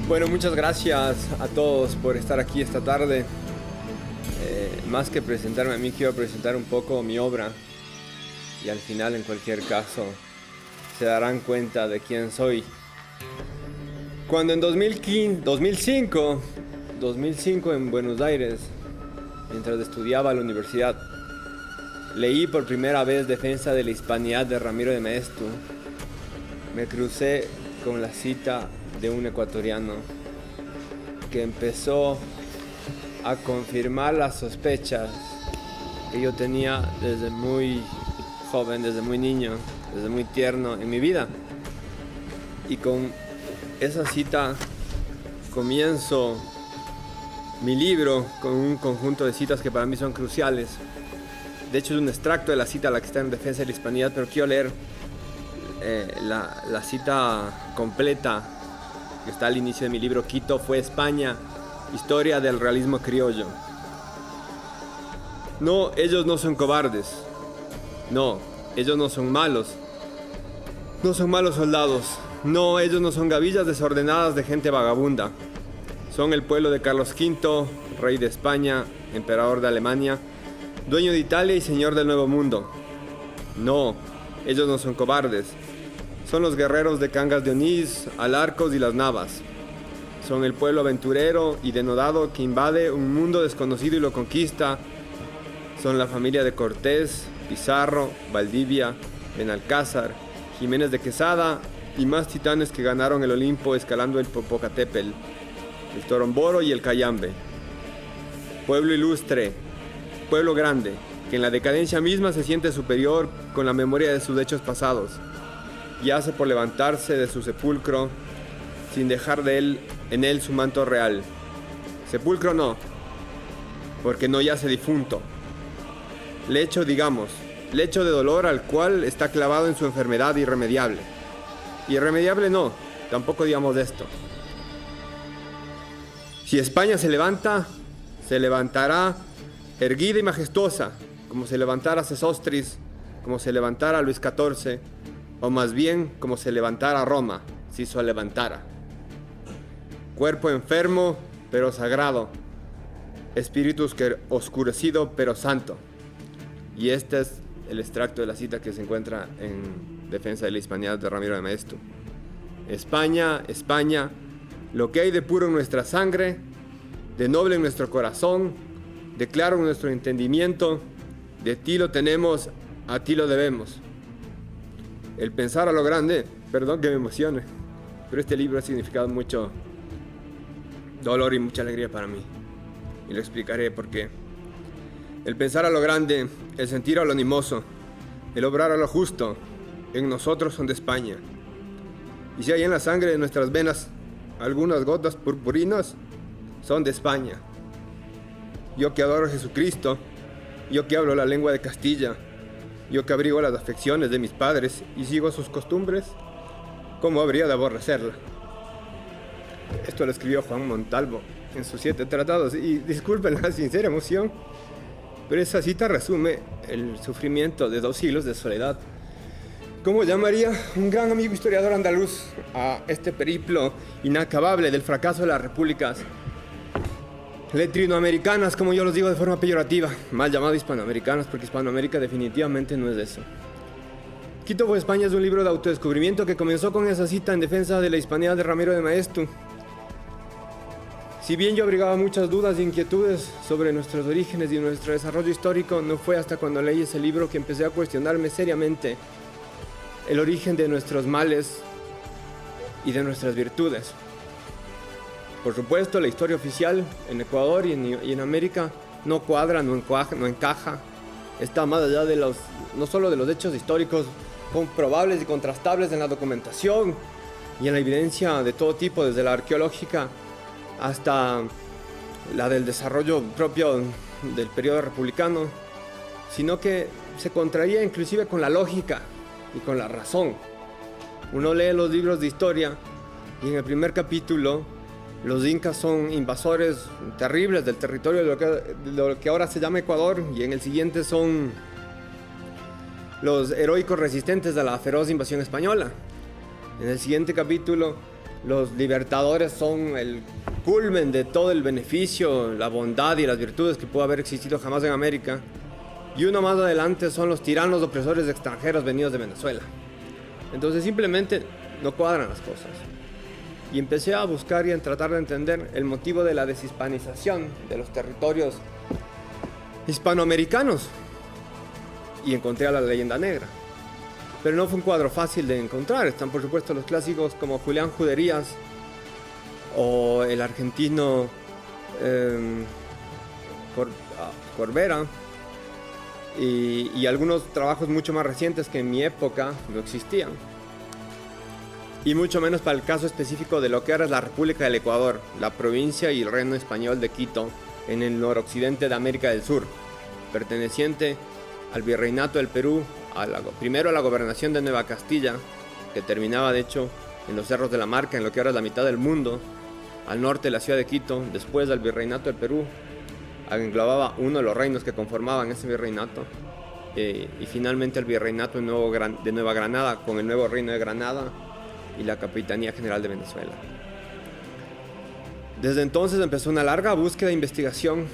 Bueno, muchas gracias a todos por estar aquí esta tarde. Más que presentarme a mí, quiero presentar un poco mi obra. Y al final, en cualquier caso, se darán cuenta de quién soy. Cuando en 2005 en Buenos Aires, mientras estudiaba a la universidad, leí por primera vez Defensa de la Hispanidad de Ramiro de Maeztu, me crucé con la cita de un ecuatoriano que empezó a confirmar las sospechas que yo tenía desde muy joven, desde muy niño, desde muy tierno en mi vida. Y con esa cita comienzo mi libro con un conjunto de citas que para mí son cruciales. De hecho, es un extracto de la cita, la que está en Defensa de la Hispanidad, pero quiero leer la cita completa que está al inicio de mi libro. Quito fue España, historia del realismo criollo. No, ellos no son cobardes. No, ellos no son malos. No son malos soldados. No, ellos no son gavillas desordenadas de gente vagabunda. Son el pueblo de Carlos V, rey de España, emperador de Alemania, dueño de Italia y señor del Nuevo Mundo. No, ellos no son cobardes. Son los guerreros de Cangas de Onís, Alarcos y las Navas. Son el pueblo aventurero y denodado que invade un mundo desconocido y lo conquista. Son la familia de Cortés, Pizarro, Valdivia, Benalcázar, Jiménez de Quesada y más titanes que ganaron el Olimpo escalando el Popocatépetl, el Toromboro y el Cayambe. Pueblo ilustre, pueblo grande, que en la decadencia misma se siente superior con la memoria de sus hechos pasados y hace por levantarse de su sepulcro sin dejar en él su manto real. Sepulcro no, porque no yace difunto. Lecho, digamos, lecho de dolor al cual está clavado en su enfermedad irremediable. Irremediable no, tampoco digamos de esto. Si España se levanta, se levantará erguida y majestuosa, como se levantara Sesostris, como se levantara Luis XIV, o más bien como se levantara Roma, si se levantara. Cuerpo enfermo, pero sagrado. Espíritu oscurecido, pero santo. Y este es el extracto de la cita que se encuentra en Defensa de la Hispanidad de Ramiro de Maeztu. España, España, lo que hay de puro en nuestra sangre, de noble en nuestro corazón, de claro en nuestro entendimiento, de ti lo tenemos, a ti lo debemos. El pensar a lo grande, perdón que me emocione, pero este libro ha significado mucho dolor y mucha alegría para mí. Y lo explicaré por qué. El pensar a lo grande, el sentir a lo animoso, el obrar a lo justo, en nosotros son de España. Y si hay en la sangre de nuestras venas algunas gotas purpurinas, son de España. Yo que adoro a Jesucristo, yo que hablo la lengua de Castilla, yo que abrigo las afecciones de mis padres y sigo sus costumbres, ¿cómo habría de aborrecerla? Esto lo escribió Juan Montalvo en sus 7 tratados, y disculpen la sincera emoción, pero esa cita resume el sufrimiento de 2 siglos de soledad. ¿Cómo llamaría un gran amigo historiador andaluz a este periplo inacabable del fracaso de las repúblicas latinoamericanas, como yo los digo de forma peyorativa, mal llamado hispanoamericanas, porque Hispanoamérica definitivamente no es de eso? Quito fue España es un libro de autodescubrimiento que comenzó con esa cita en Defensa de la Hispanidad de Ramiro de Maeztu. Si bien yo abrigaba muchas dudas e inquietudes sobre nuestros orígenes y nuestro desarrollo histórico, no fue hasta cuando leí ese libro que empecé a cuestionarme seriamente el origen de nuestros males y de nuestras virtudes. Por supuesto, la historia oficial en Ecuador y en América no cuadra, no encaja. Está más allá de no solo de los hechos históricos comprobables y contrastables en la documentación y en la evidencia de todo tipo, desde la arqueológica hasta la del desarrollo propio del periodo republicano, sino que se contraría inclusive con la lógica y con la razón. Uno lee los libros de historia y en el primer capítulo los incas son invasores terribles del territorio de lo que ahora se llama Ecuador, y en el siguiente son los heroicos resistentes a la feroz invasión española. En el siguiente capítulo los libertadores son el culmen de todo el beneficio, la bondad y las virtudes que pudo haber existido jamás en América. Y uno más adelante son los tiranos opresores extranjeros venidos de Venezuela. Entonces simplemente no cuadran las cosas. Y empecé a buscar y a tratar de entender el motivo de la deshispanización de los territorios hispanoamericanos. Y encontré a la leyenda negra. Pero no fue un cuadro fácil de encontrar. Están por supuesto los clásicos como Julián Juderías o el argentino Corbera y algunos trabajos mucho más recientes que en mi época no existían. Y mucho menos para el caso específico de lo que ahora es la República del Ecuador, la provincia y el reino español de Quito, en el noroccidente de América del Sur, perteneciente al Virreinato del Perú, primero a la gobernación de Nueva Castilla, que terminaba de hecho en los Cerros de la Marca, en lo que ahora es la mitad del mundo, al norte de la ciudad de Quito, después al Virreinato del Perú, englobaba uno de los reinos que conformaban ese virreinato, y finalmente el Virreinato de Nueva Granada, con el nuevo Reino de Granada y la Capitanía General de Venezuela. Desde entonces empezó una larga búsqueda e investigación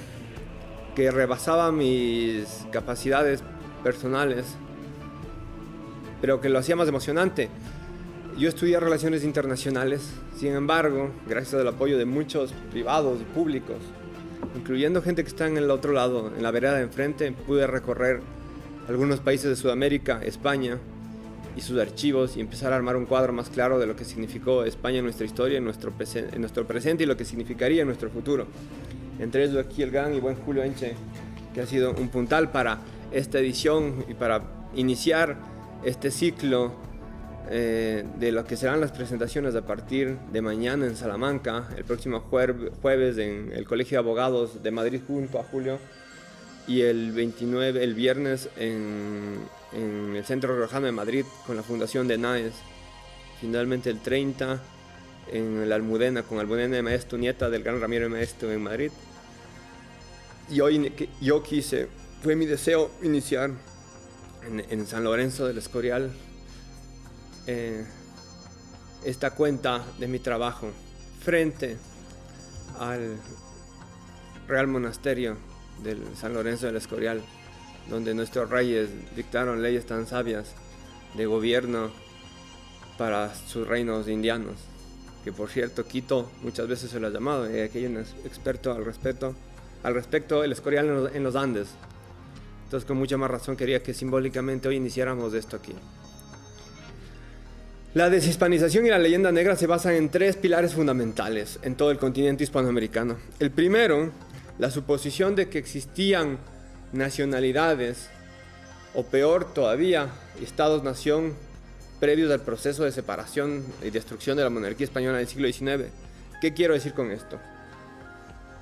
que rebasaba mis capacidades personales, pero que lo hacía más emocionante. Yo estudié Relaciones Internacionales, sin embargo, gracias al apoyo de muchos privados y públicos, incluyendo gente que está en el otro lado, en la vereda de enfrente, pude recorrer algunos países de Sudamérica, España y sus archivos y empezar a armar un cuadro más claro de lo que significó España en nuestra historia, en nuestro presente y lo que significaría en nuestro futuro. Entre ellos aquí el gran y buen Julio Enche, que ha sido un puntal para esta edición y para iniciar este ciclo de lo que serán las presentaciones a partir de mañana en Salamanca, el próximo jueves en el Colegio de Abogados de Madrid junto a Julio, y el viernes en el Centro Riojano de Madrid con la Fundación de NAES. Finalmente el 30 en la Almudena con Almudena de Maestro, nieta del gran Ramiro de Maestro en Madrid. Y hoy fue mi deseo iniciar en San Lorenzo del Escorial esta cuenta de mi trabajo frente al Real Monasterio del San Lorenzo del Escorial, donde nuestros reyes dictaron leyes tan sabias de gobierno para sus reinos indianos, que por cierto Quito muchas veces se lo ha llamado, y aquí hay un experto al respecto, el Escorial en los Andes. Entonces con mucha más razón quería que simbólicamente hoy iniciáramos esto aquí. La deshispanización y la leyenda negra se basan en tres pilares fundamentales en todo el continente hispanoamericano. El primero, la suposición de que existían nacionalidades, o peor todavía, estados-nación previos al proceso de separación y destrucción de la monarquía española del siglo XIX. ¿Qué quiero decir con esto?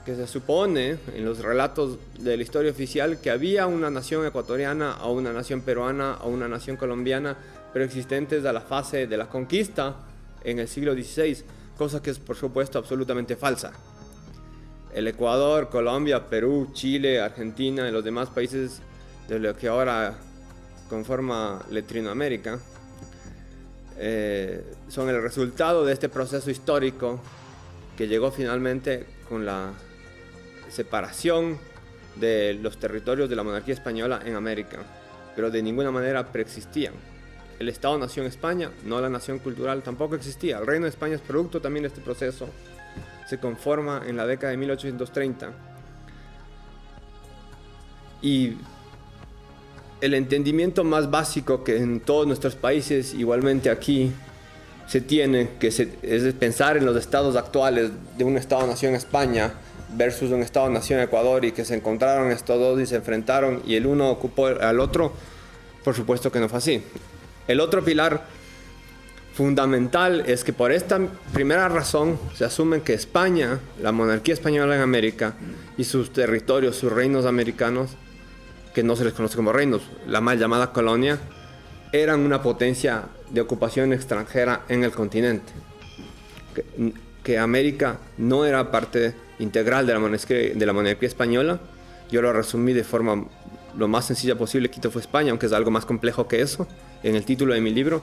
Que se supone en los relatos de la historia oficial que había una nación ecuatoriana o una nación peruana o una nación colombiana preexistentes a la fase de la conquista en el siglo XVI, cosa que es por supuesto absolutamente falsa. El Ecuador, Colombia, Perú, Chile, Argentina y los demás países de lo que ahora conforma Latinoamérica son el resultado de este proceso histórico que llegó finalmente con la separación de los territorios de la monarquía española en América, pero de ninguna manera preexistían. El Estado-Nación España, no la nación cultural, tampoco existía. El Reino de España es producto también de este proceso. Se conforma en la década de 1830. Y el entendimiento más básico que en todos nuestros países, igualmente aquí, se tiene, es pensar en los estados actuales de un Estado-Nación España versus un Estado-Nación Ecuador, y que se encontraron estos dos y se enfrentaron y el uno ocupó al otro. Por supuesto que no fue así. El otro pilar fundamental es que por esta primera razón se asume que España, la monarquía española en América y sus territorios, sus reinos americanos, que no se les conoce como reinos, la mal llamada colonia, eran una potencia de ocupación extranjera en el continente. Que América no era parte integral de la monarquía española. Yo lo resumí de forma lo más sencilla posible. Quito fue España, aunque es algo más complejo que eso, en el título de mi libro.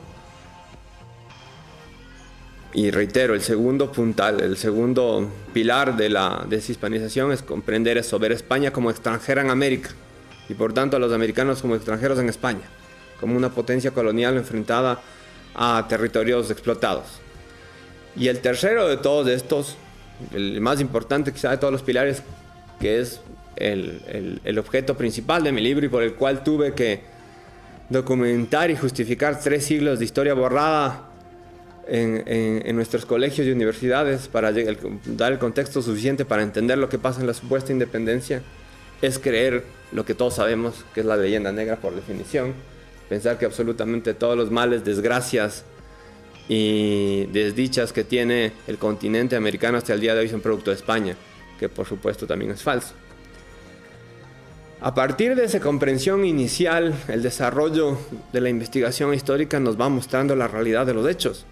Y reitero, el segundo pilar de la deshispanización es comprender eso, ver España como extranjera en América y por tanto a los americanos como extranjeros en España, como una potencia colonial enfrentada a territorios explotados. Y el tercero de todos estos, el más importante quizá de todos los pilares, que es el objeto principal de mi libro y por el cual tuve que documentar y justificar 3 siglos de historia borrada en nuestros colegios y universidades para dar el contexto suficiente para entender lo que pasa en la supuesta independencia, es creer lo que todos sabemos, que es la leyenda negra por definición, pensar que absolutamente todos los males, desgracias y desdichas que tiene el continente americano hasta el día de hoy son producto de España, que por supuesto también es falso. A partir de esa comprensión inicial, el desarrollo de la investigación histórica nos va mostrando la realidad de los hechos.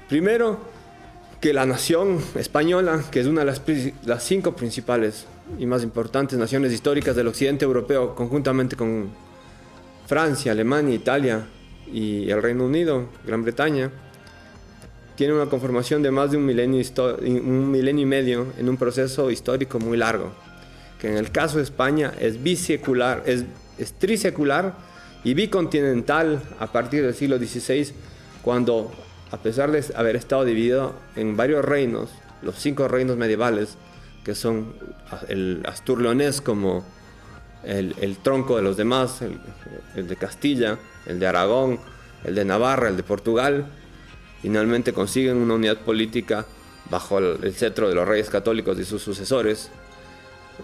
Primero, que la nación española, que es una de las 5 principales y más importantes naciones históricas del occidente europeo, conjuntamente con Francia, Alemania, Italia y el Reino Unido, Gran Bretaña, tiene una conformación de más de un milenio y medio en un proceso histórico muy largo, que en el caso de España es bisecular, es trisecular y bicontinental a partir del siglo XVI, cuando, a pesar de haber estado dividido en varios reinos, los 5 reinos medievales, que son el astur-leonés como el tronco de los demás, el de Castilla, el de Aragón, el de Navarra, el de Portugal, finalmente consiguen una unidad política bajo el cetro de los reyes católicos y sus sucesores,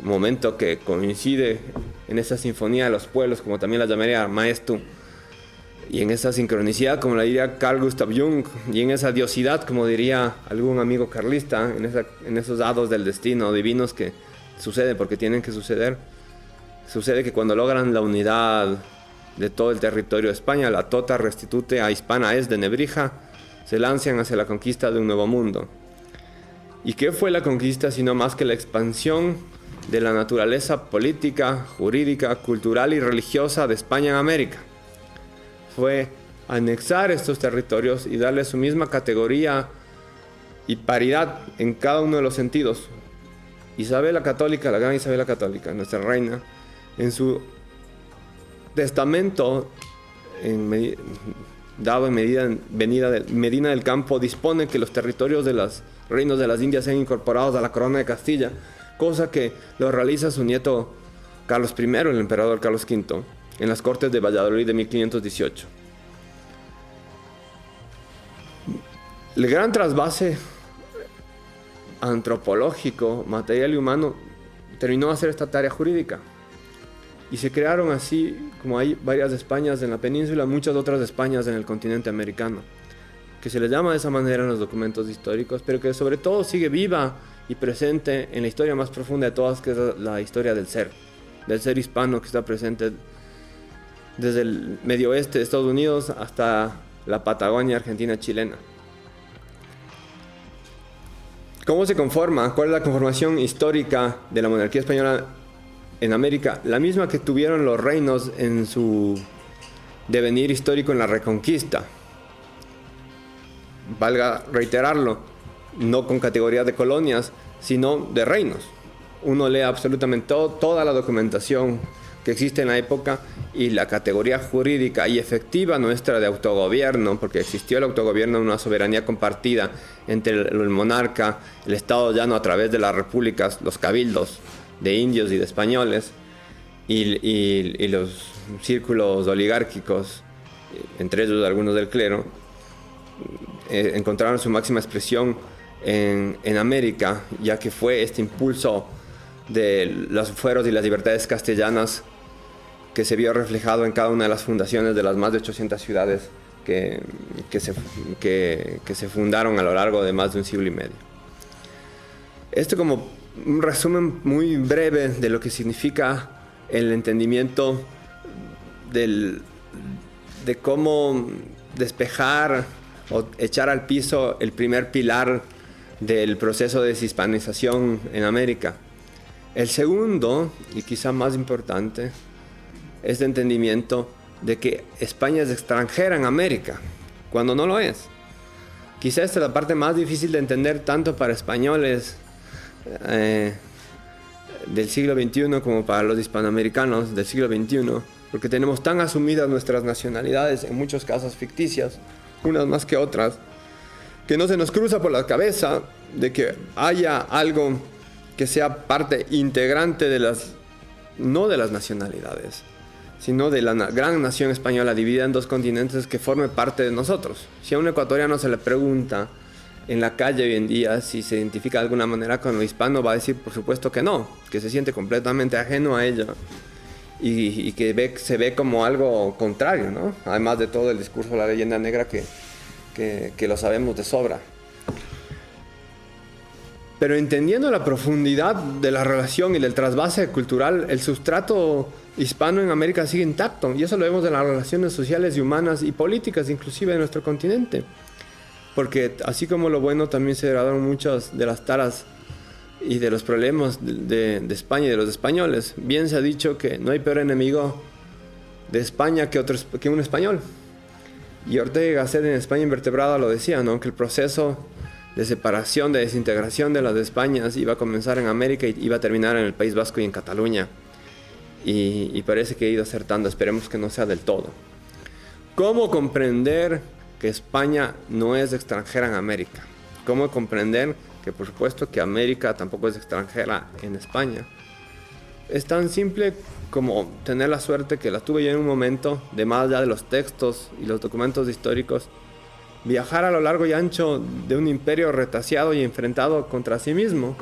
momento que coincide en esa sinfonía de los pueblos, como también la llamaría Maestu, y en esa sincronicidad, como la diría Carl Gustav Jung, y en esa diosidad, como diría algún amigo carlista, en esos hados del destino divinos que suceden porque tienen que suceder. Sucede que cuando logran la unidad de todo el territorio de España, la tota restitute a Hispana es de Nebrija, se lanzan hacia la conquista de un nuevo mundo. ¿Y qué fue la conquista sino más que la expansión de la naturaleza política, jurídica, cultural y religiosa de España en América? Fue anexar estos territorios y darle su misma categoría y paridad en cada uno de los sentidos. Isabel la Católica, la gran Isabel la Católica, nuestra reina, en su testamento dado en Medina del Campo, dispone que los territorios de los reinos de las Indias sean incorporados a la corona de Castilla, cosa que lo realiza su nieto Carlos I, el emperador Carlos V, en las Cortes de Valladolid de 1518. El gran trasvase antropológico, material y humano terminó de hacer esta tarea jurídica. Y se crearon así, como hay varias Españas en la península, muchas otras Españas en el continente americano, que se les llama de esa manera en los documentos históricos, pero que sobre todo sigue viva y presente en la historia más profunda de todas, que es la historia del ser hispano, que está presente desde el medio oeste de Estados Unidos hasta la Patagonia argentina chilena. ¿Cómo se conforma? ¿Cuál es la conformación histórica de la monarquía española en América? La misma que tuvieron los reinos en su devenir histórico en la Reconquista. Valga reiterarlo, no con categoría de colonias, sino de reinos. Uno lee absolutamente toda la documentación que existe en la época y la categoría jurídica y efectiva nuestra de autogobierno, porque existió el autogobierno, una soberanía compartida entre el monarca, el Estado llano a través de las repúblicas, los cabildos de indios y de españoles y los círculos oligárquicos, entre ellos algunos del clero, encontraron su máxima expresión en América, ya que fue este impulso de los fueros y las libertades castellanas que se vio reflejado en cada una de las fundaciones de las más de 800 ciudades que se fundaron a lo largo de más de un siglo y medio. Esto como un resumen muy breve de lo que significa el entendimiento de cómo despejar o echar al piso el primer pilar del proceso de deshispanización en América. El segundo, y quizá más importante, es el entendimiento de que España es extranjera en América, cuando no lo es. Quizá esta es la parte más difícil de entender tanto para españoles del siglo XXI como para los hispanoamericanos del siglo XXI, porque tenemos tan asumidas nuestras nacionalidades, en muchos casos ficticias, unas más que otras, que no se nos cruza por la cabeza de que haya algo que sea parte integrante de no de las nacionalidades, sino de la gran nación española dividida en dos continentes, que forme parte de nosotros. Si a un ecuatoriano se le pregunta en la calle hoy en día si se identifica de alguna manera con lo hispano, va a decir por supuesto que no, que se siente completamente ajeno a ello y que se ve como algo contrario, ¿no? Además de todo el discurso de la leyenda negra que lo sabemos de sobra. Pero entendiendo la profundidad de la relación y del trasvase cultural, el sustrato hispano en América sigue intacto, y eso lo vemos en las relaciones sociales y humanas y políticas inclusive de nuestro continente, porque así como lo bueno, también se heredaron muchas de las taras y de los problemas de España y de los españoles. Bien se ha dicho que no hay peor enemigo de España que un español, y Ortega y Gasset en España Invertebrada lo decía, ¿no? Que el proceso de separación, de desintegración de las Españas iba a comenzar en América y iba a terminar en el País Vasco y en Cataluña. Y parece que ha ido acertando, esperemos que no sea del todo. ¿Cómo comprender que España no es extranjera en América? ¿Cómo comprender que por supuesto que América tampoco es extranjera en España? Es tan simple como tener la suerte que la tuve yo en un momento, de más allá de los textos y los documentos históricos, viajar a lo largo y ancho de un imperio retaseado y enfrentado contra sí mismo,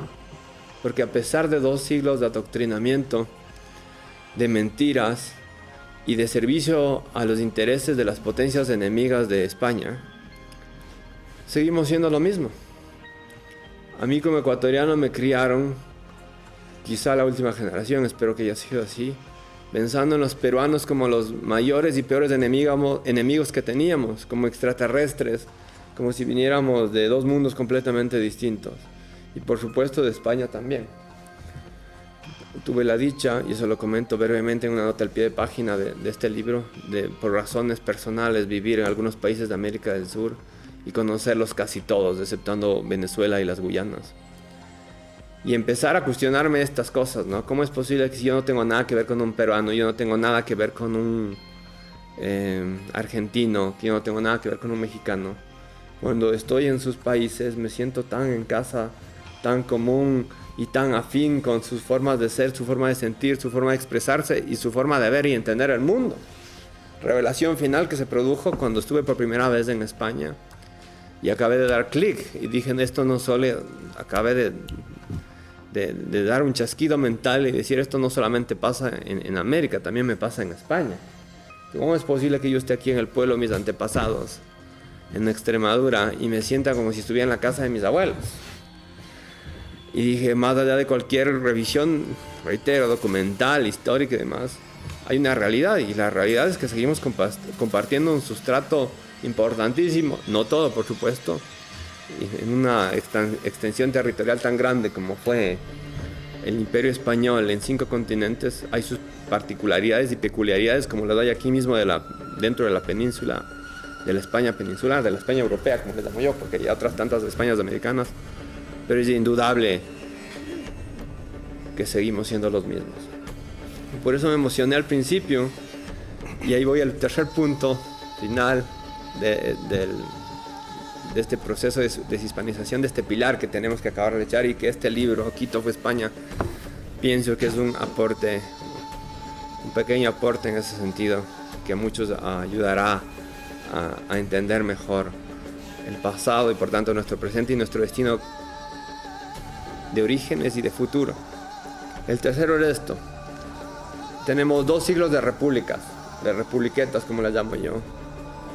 porque a pesar de 2 siglos de adoctrinamiento, de mentiras y de servicio a los intereses de las potencias enemigas de España, seguimos siendo lo mismo. A mí como ecuatoriano me criaron, quizá la última generación, espero que haya sido así, pensando en los peruanos como los mayores y peores enemigos que teníamos, como extraterrestres, como si viniéramos de 2 mundos completamente distintos. Y por supuesto de España también. Tuve la dicha, y eso lo comento brevemente en una nota al pie de página de este libro, de por razones personales vivir en algunos países de América del Sur y conocerlos casi todos, exceptuando Venezuela y las Guyanas. Y empezar a cuestionarme estas cosas, ¿no? ¿Cómo es posible que si yo no tengo nada que ver con un peruano, yo no tengo nada que ver con un argentino, que yo no tengo nada que ver con un mexicano, cuando estoy en sus países me siento tan en casa, tan común y tan afín con sus formas de ser, su forma de sentir, su forma de expresarse y su forma de ver y entender el mundo? Revelación final que se produjo cuando estuve por primera vez en España y acabé de dar clic y dije, esto no solo, acabé de dar un chasquido mental y decir, esto no solamente pasa en América, también me pasa en España. ¿Cómo es posible que yo esté aquí en el pueblo de mis antepasados, en Extremadura, y me sienta como si estuviera en la casa de mis abuelos? Y dije, más allá de cualquier revisión, reitero, documental, histórica y demás, hay una realidad, y la realidad es que seguimos compartiendo un sustrato importantísimo, no todo por supuesto, en una extensión territorial tan grande como fue el Imperio Español en 5 continentes. Hay sus particularidades y peculiaridades, como las hay aquí mismo dentro de la península, de la España peninsular, de la España europea, como les llamo yo, porque hay otras tantas Españas americanas, pero es indudable que seguimos siendo los mismos. Y por eso me emocioné al principio, y ahí voy al tercer punto final de este proceso de deshispanización, de este pilar que tenemos que acabar de echar, y que este libro, Quito fue España, pienso que es un aporte, un pequeño aporte en ese sentido, que a muchos ayudará a entender mejor el pasado y por tanto nuestro presente y nuestro destino de orígenes y de futuro. El tercero es esto: tenemos 2 siglos de repúblicas, de republiquetas como las llamo yo,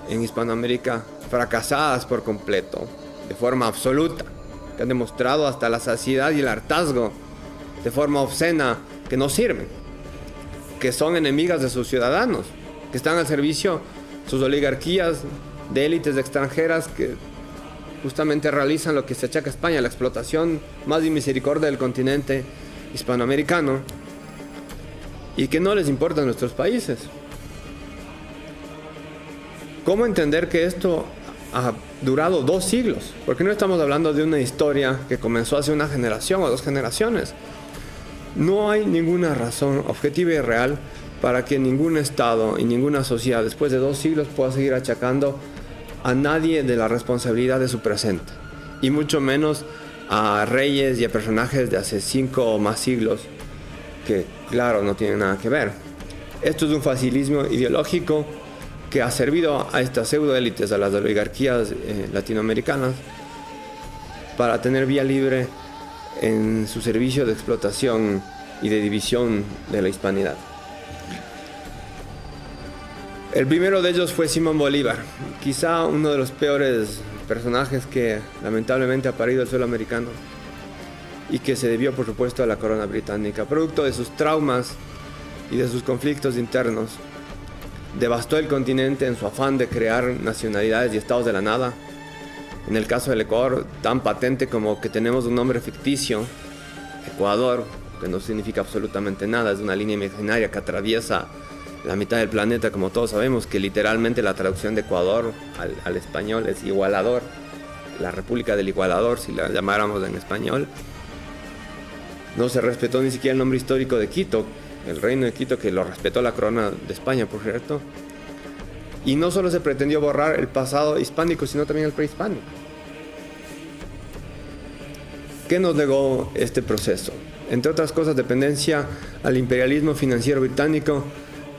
en Hispanoamérica, fracasadas por completo, de forma absoluta, que han demostrado hasta la saciedad y el hartazgo, de forma obscena, que no sirven, que son enemigas de sus ciudadanos, que están al servicio sus oligarquías de élites extranjeras que justamente realizan lo que se achaca a España, la explotación más inmisericordia del continente hispanoamericano, y que no les importan nuestros países. ¿Cómo entender que esto ha durado 2 siglos, porque no estamos hablando de una historia que comenzó hace una generación o 2 generaciones. No hay ninguna razón objetiva y real para que ningún Estado y ninguna sociedad después de 2 siglos pueda seguir achacando a nadie de la responsabilidad de su presente, y mucho menos a reyes y a personajes de hace 5 o más siglos que, claro, no tienen nada que ver. Esto es un facilismo ideológico que ha servido a estas pseudoélites, a las oligarquías latinoamericanas, para tener vía libre en su servicio de explotación y de división de la hispanidad. El primero de ellos fue Simón Bolívar, quizá uno de los peores personajes que lamentablemente ha parido el suelo americano, y que se debió, por supuesto, a la corona británica. Producto de sus traumas y de sus conflictos internos, devastó el continente en su afán de crear nacionalidades y estados de la nada. En el caso del Ecuador, tan patente como que tenemos un nombre ficticio, Ecuador, que no significa absolutamente nada, es una línea imaginaria que atraviesa la mitad del planeta, como todos sabemos, que literalmente la traducción de Ecuador al español es igualador, la República del Igualador, si la llamáramos en español. No se respetó ni siquiera el nombre histórico de Quito, el reino de Quito, que lo respetó la corona de España, por cierto. Y no solo se pretendió borrar el pasado hispánico, sino también el prehispánico. ¿Qué nos legó este proceso? Entre otras cosas, dependencia al imperialismo financiero británico,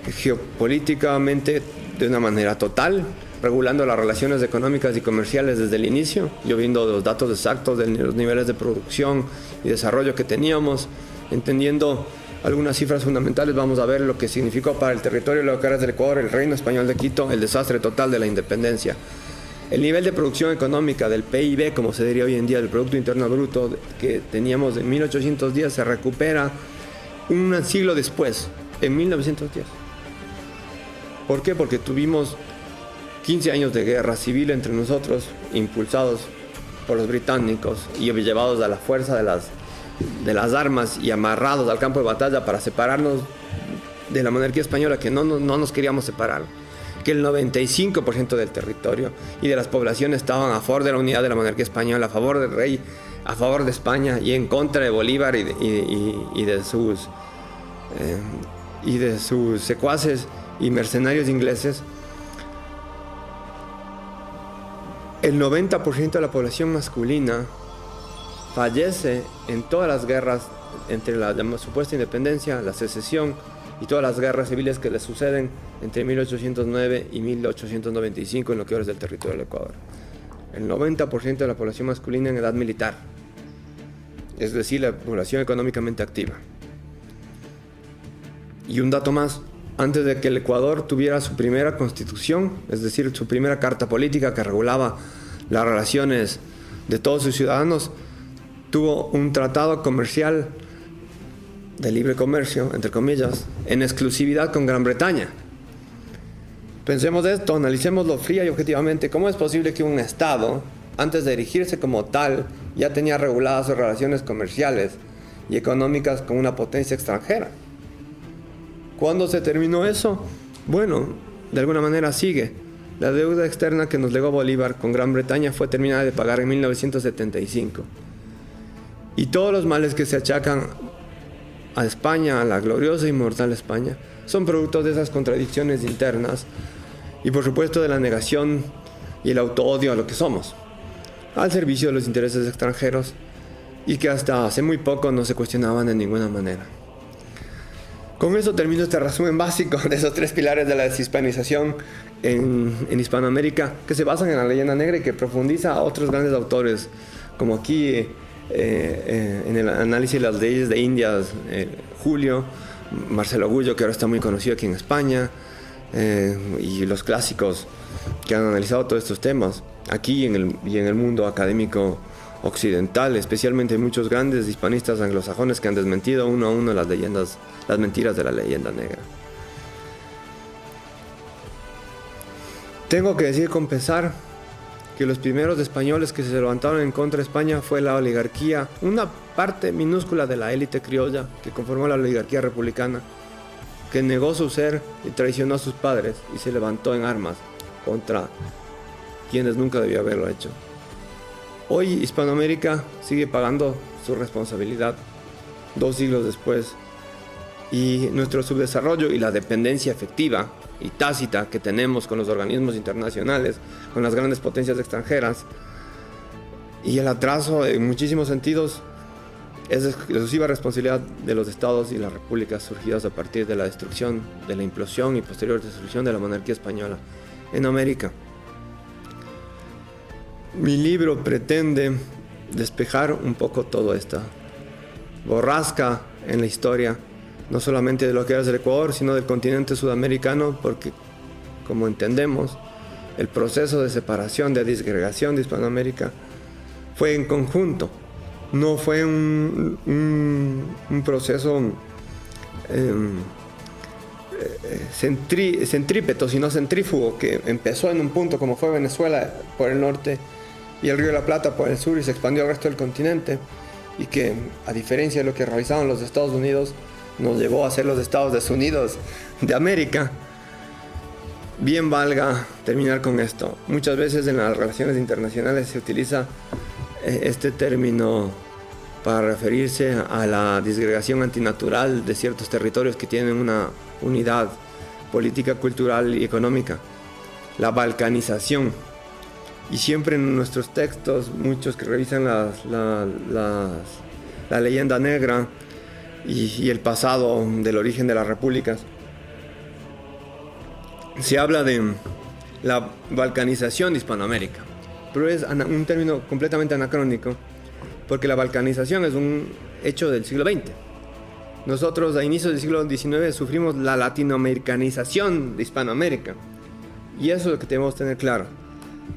geopolíticamente de una manera total, regulando las relaciones económicas y comerciales desde el inicio, lloviendo los datos exactos de los niveles de producción y desarrollo que teníamos, entendiendo algunas cifras fundamentales. Vamos a ver lo que significó para el territorio de lo que era del Ecuador, el Reino Español de Quito, el desastre total de la independencia. El nivel de producción económica del PIB, como se diría hoy en día, del Producto Interno Bruto, que teníamos en 1810, se recupera un siglo después, en 1910. ¿Por qué? Porque tuvimos 15 años de guerra civil entre nosotros, impulsados por los británicos y llevados a la fuerza de las armas y amarrados al campo de batalla para separarnos de la monarquía española, que no nos queríamos separar, que el 95% del territorio y de las poblaciones estaban a favor de la unidad de la monarquía española, a favor del rey, a favor de España y en contra de Bolívar y de sus secuaces y mercenarios ingleses. El 90% de la población masculina fallece en todas las guerras entre la supuesta independencia, la secesión y todas las guerras civiles que le suceden entre 1809 y 1895 en lo que ahora es del territorio del Ecuador. El 90% de la población masculina en edad militar, es decir, la población económicamente activa. Y un dato más: antes de que el Ecuador tuviera su primera constitución, es decir, su primera carta política que regulaba las relaciones de todos sus ciudadanos, tuvo un tratado comercial de libre comercio, entre comillas, en exclusividad con Gran Bretaña. Pensemos esto, analicémoslo fría y objetivamente. ¿Cómo es posible que un Estado, antes de erigirse como tal, ya tenía reguladas sus relaciones comerciales y económicas con una potencia extranjera? ¿Cuándo se terminó eso? Bueno, de alguna manera sigue. La deuda externa que nos legó Bolívar con Gran Bretaña fue terminada de pagar en 1975. Y todos los males que se achacan a España, a la gloriosa e inmortal España, son productos de esas contradicciones internas y, por supuesto, de la negación y el autoodio a lo que somos, al servicio de los intereses extranjeros, y que hasta hace muy poco no se cuestionaban de ninguna manera. Con eso termino este resumen básico de esos 3 pilares de la deshispanización en Hispanoamérica, que se basan en la leyenda negra y que profundiza a otros grandes autores, como aquí en el análisis de las leyes de Indias, Julio, Marcelo Gullo, que ahora está muy conocido aquí en España, y los clásicos que han analizado todos estos temas aquí y en el mundo académico occidental, especialmente muchos grandes hispanistas anglosajones que han desmentido uno a uno las mentiras de la leyenda negra. Tengo que decir con pesar que los primeros españoles que se levantaron en contra de España fue la oligarquía, una parte minúscula de la élite criolla que conformó la oligarquía republicana, que negó su ser y traicionó a sus padres y se levantó en armas contra quienes nunca debió haberlo hecho. Hoy Hispanoamérica sigue pagando su responsabilidad 2 siglos después, y nuestro subdesarrollo y la dependencia efectiva y tácita que tenemos con los organismos internacionales, con las grandes potencias extranjeras, y el atraso en muchísimos sentidos es exclusiva responsabilidad de los estados y las repúblicas surgidas a partir de la destrucción, de la implosión y posterior destrucción de la monarquía española en América. Mi libro pretende despejar un poco toda esta borrasca en la historia, no solamente de lo que era el Ecuador, sino del continente sudamericano, porque, como entendemos, el proceso de separación, de disgregación de Hispanoamérica fue en conjunto, no fue un proceso centrípeto, sino centrífugo, que empezó en un punto como fue Venezuela por el norte y el Río de la Plata por el sur, y se expandió al resto del continente, y que, a diferencia de lo que realizaban los Estados Unidos, nos llevó a ser los Estados Unidos de América. Bien valga terminar con esto. Muchas veces en las relaciones internacionales se utiliza este término para referirse a la disgregación antinatural de ciertos territorios que tienen una unidad política, cultural y económica. La balcanización. Y siempre en nuestros textos, muchos que revisan la leyenda negra y el pasado del origen de las repúblicas, se habla de la balcanización de Hispanoamérica, pero es un término completamente anacrónico, porque la balcanización es un hecho del siglo XX. Nosotros a inicios del siglo XIX sufrimos la latinoamericanización de Hispanoamérica, y eso es lo que debemos tener claro,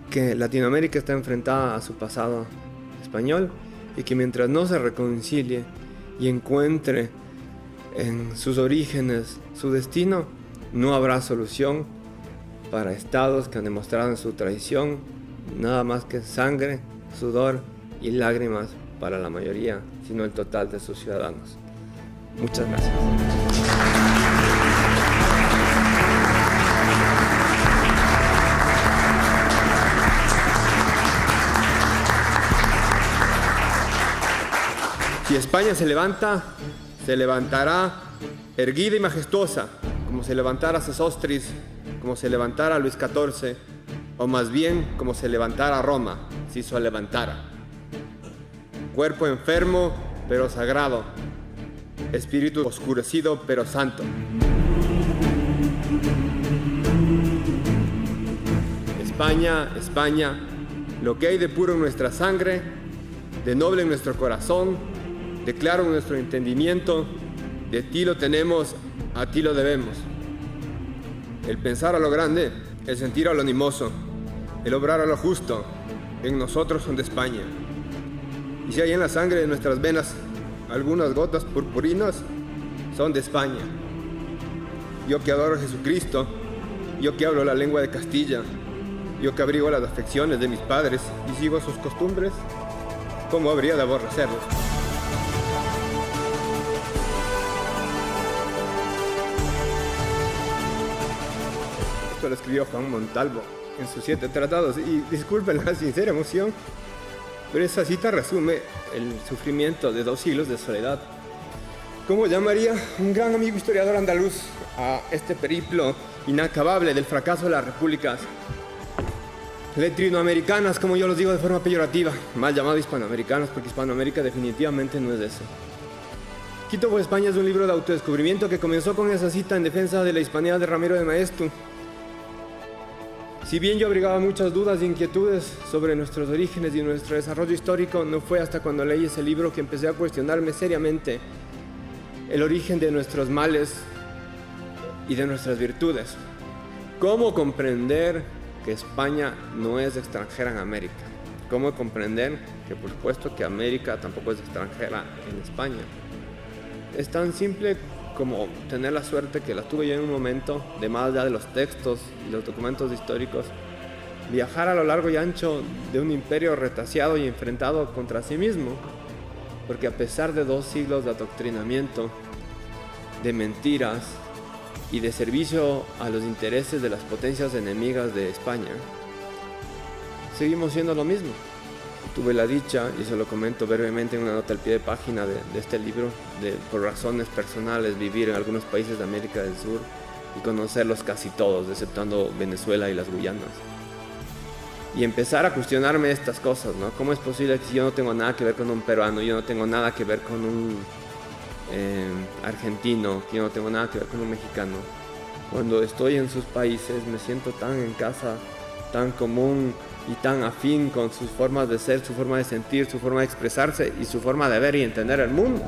que Latinoamérica está enfrentada a su pasado español, y que mientras no se reconcilie y encuentre en sus orígenes su destino, no habrá solución para estados que han demostrado en su traición nada más que sangre, sudor y lágrimas para la mayoría, sino el total de sus ciudadanos. Muchas gracias. Si España se levanta, se levantará erguida y majestuosa, como se levantara Sesostris, como se levantara Luis XIV, o más bien como se levantara Roma, si se levantara. Cuerpo enfermo, pero sagrado. Espíritu oscurecido, pero santo. España, España, lo que hay de puro en nuestra sangre, de noble en nuestro corazón, de claro en nuestro entendimiento, de ti lo tenemos, a ti lo debemos. El pensar a lo grande, el sentir a lo animoso, el obrar a lo justo, en nosotros son de España. Y si hay en la sangre de nuestras venas algunas gotas purpurinas, son de España. Yo que adoro a Jesucristo, yo que hablo la lengua de Castilla, yo que abrigo las afecciones de mis padres y sigo sus costumbres, ¿cómo habría de aborrecerlos? Esto lo escribió Juan Montalvo en sus 7 tratados, y disculpen la sincera emoción, pero esa cita resume el sufrimiento de 2 siglos de soledad. ¿Cómo llamaría un gran amigo historiador andaluz a este periplo inacabable del fracaso de las repúblicas latinoamericanas, como yo los digo de forma peyorativa, mal llamado hispanoamericanas, porque Hispanoamérica definitivamente no es eso? Quito por España es un libro de autodescubrimiento que comenzó con esa cita en defensa de la hispanidad de Ramiro de Maeztu. Si bien yo abrigaba muchas dudas e inquietudes sobre nuestros orígenes y nuestro desarrollo histórico, no fue hasta cuando leí ese libro que empecé a cuestionarme seriamente el origen de nuestros males y de nuestras virtudes. ¿Cómo comprender que España no es extranjera en América? ¿Cómo comprender que, por supuesto, que América tampoco es extranjera en España? Es tan simple como tener la suerte que la tuve yo en un momento, de más allá de los textos y los documentos históricos, viajar a lo largo y ancho de un imperio retaseado y enfrentado contra sí mismo, porque a pesar de 2 siglos de adoctrinamiento, de mentiras y de servicio a los intereses de las potencias enemigas de España, seguimos siendo lo mismo. Tuve la dicha, y se lo comento brevemente en una nota al pie de página de este libro, de por razones personales vivir en algunos países de América del Sur y conocerlos casi todos, exceptuando Venezuela y las Guyanas. Y empezar a cuestionarme estas cosas, ¿no? ¿Cómo es posible que si yo no tengo nada que ver con un peruano, yo no tengo nada que ver con un argentino, que yo no tengo nada que ver con un mexicano, cuando estoy en sus países me siento tan en casa, tan común y tan afín con sus formas de ser, su forma de sentir, su forma de expresarse y su forma de ver y entender el mundo?